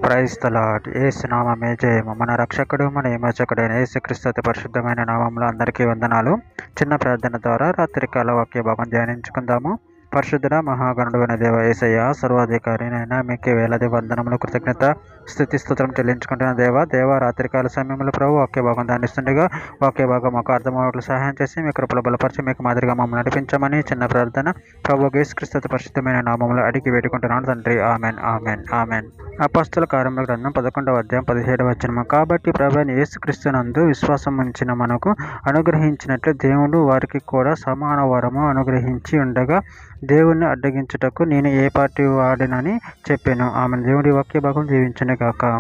Praise the lord. యేసు నామమే జయము. మన రక్షకుడు మన విమోచకుడైన యేసుక్రీస్తు అతి పరిశుద్ధమైన నామంలో అందరికీ వందనాలు. చిన్న ప్రార్థన ద్వారా రాత్రికాల వాక్య భాగం ధ్యానించుకుందాము. పరిశుద్ధుడ మహాగణుడైన దేవ యేసయ్య, సర్వాధికారి అయినా మీకే వేలాది వందనములు, కృతజ్ఞత, స్తుతి స్తోత్రం చెల్లించుకుంటున్న దేవ రాత్రికాల సమయంలో ప్రభు వాక్య భాగం ధ్యానిస్తుండగా వాక్య భాగం మాకు అర్థమయ్యేట్లు సహాయం చేసి మీ కృపలో బలపరిచి మీకు మాదిరిగా మమ్మల్ని నడిపించమని చిన్న ప్రార్థన ప్రభు యేసుక్రీస్తు పరిశుద్ధమైన నామంలో అడిగి వేడుకుంటున్నాను తండ్రి. Amen, amen, amen. అపొస్తలుల కార్యముల గ్రంథం 11వ అధ్యాయం 17వ వచనం. కాబట్టి ప్రభువైన యేసుక్రీస్తునందు విశ్వాసం ఉంచిన మనకు అనుగ్రహించినట్లు దేవుడు వారికి కూడా సమాన వరము అనుగ్రహించి ఉండగా దేవుణ్ణి అడ్డగించుటకు నేను ఏ పార్టీ వాడినని చెప్పాను. ఆమె దేవుడి వాక్య భాగం జీవించను కాక.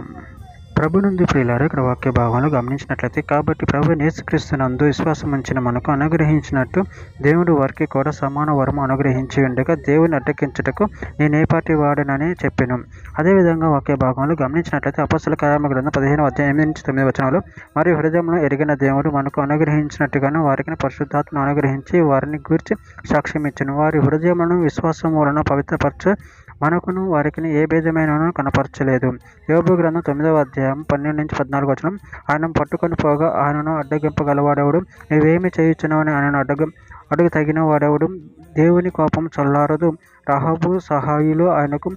ప్రభు నుండి ప్రియులారా, ఇక్కడ వాక్య భాగంలో గమనించినట్లయితే, కాబట్టి ప్రభు యేసుక్రీస్తునందు విశ్వాసం ఉంచిన మనకు అనుగ్రహించినట్టు దేవుడు వారికి కూడా సమాన వరము అనుగ్రహించి ఉండగా దేవుని అడ్డగించుటకు నేను ఏ పార్టీ వాడనని చెప్పాను. అదేవిధంగా వాక్య భాగంలో గమనించినట్లయితే అపొస్తలుల కార్యముల గ్రంథం 15వ అధ్యాయం 8-9 వచనాలు, మరియు హృదయంలో ఎరిగిన దేవుడు మనకు అనుగ్రహించినట్టుగాను వారికి పరిశుద్ధాత్మను అనుగ్రహించి వారిని గూర్చి సాక్ష్యం ఇచ్చును. వారి హృదయములను విశ్వాసం వలన పవిత్రపరచ మనకును వారికి ఏ భేదమైనను కనపరచలేదు. యోబు గ్రంథం 9వ అధ్యాయం 12-14 వచనం, ఆయన పట్టుకొని పోగా ఆయనను అడ్డగింపగలవాడెవడు? నువ్వేమి చేయుచున్నావని ఆయనను అడుగు తగిన వాడెవడు? దేవుని కోపం చల్లారదు. రాహాబు సహాయులు ఆయనకు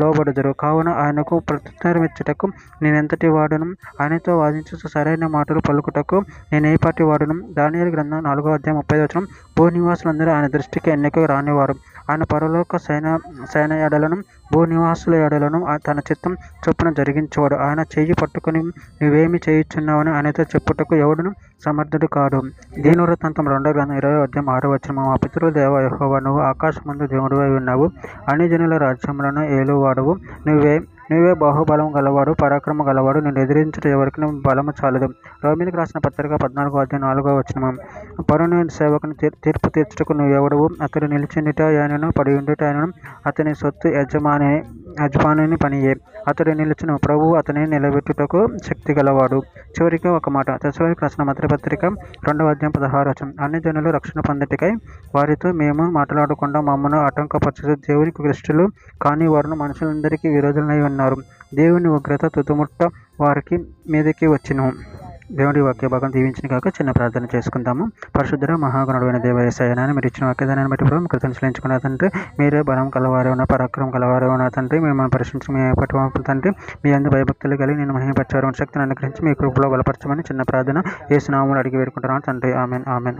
లోబడుదురు. కావున ఆయనకు ప్రత్యుత్తరమిచ్చుటకు నేనెంతటి వాడును? ఆయనతో వాదించు సరైన మాటలు పలుకుటకు నేను ఏ పాటి వాడును? దానియేలు గ్రంథం 4వ అధ్యాయం 30వ వచనం, భూనివాసులందరూ ఆయన దృష్టికి ఎన్నిక రానివారు. ఆయన పరలోక సైన ఎడలను భూనివాసుల ఎడలను తన చిత్తం చొప్పున జరిగించేవాడు. ఆయన చెయ్యి పట్టుకుని నువ్వేమి చేయుచున్నావని ఆయనతో చెప్పుటకు ఎవడును సమర్థుడు కాడు. దీనవృత్తాంతం 2వ గ్రంథం 20వ అధ్యాయం 6వ వచనం, మా పితరుల దేవ యెహోవా, నువ్వు ఆకాశమందు దేవుడివై ఉన్నావు, అన్ని జనుల రాజ్యములను ఏలువాడవు. నువ్వే బాహుబలం గలవాడు, పరాక్రమ గలవాడు, నిన్ను ఎదిరించుట ఎవరికి బలము చాలదు. రోమీయులకు రాసిన పత్రిక 14వ అధ్యాయం 4వ వచనం, పరుని సేవకుని తీర్పు తీర్చుటకు నువ్వెవడవు? అతడు నిలిచిండుట ఆయనను, పడి ఉండుట ఆయనను, అతని సొత్తు యజమానుని పనియే. అతడు నిలుచును, ప్రభువు అతనిని నిలబెట్టుటకు శక్తి గలవాడు. చివరికి ఒక మాట, తెస్సలోనికీయులకు రాసిన మొదటి పత్రిక 2వ అధ్యాయం 16వ వచనం, అన్ని జనులు రక్షణ పొందుటకై వారితో మేము మాట్లాడకుండా మమ్మను ఆటంకపరచు దేవునికి ఇష్టలు కాని వారును మనుషులందరికీ విరోధులై ఉన్నారు. దేవుని ఉగ్రత తుదముట్ట వారికి మీదకి వచ్చెను. దేవుడి వాక్య భాగం దీవించిన కాక చిన్న ప్రార్థన చేసుకుందాము. పరిశుద్ధ మహాగణుడైన దేవ యేసయ్య, మీరు ఇచ్చిన వాక్యదానాన్ని బట్టి ప్రభు కృతజ్ఞతలు చెల్లించుకున్న తండ్రి, మీరే బలం కలవారే ఉన్న, పరాక్రమం కలవారే ఉన్న తండ్రి, మిమ్మల్ని పరిశీలించి మీ పట్టు తండ్రి, మీ అందు భయభక్తులు కలిగి నేను మహిమపరిచారు శక్తిని అనుగ్రహించి మీ కృపలో బలపరచమని చిన్న ప్రార్థన యేసు నామములో అడిగి వేడుకుంటున్నాను తండ్రి. Amen, amen.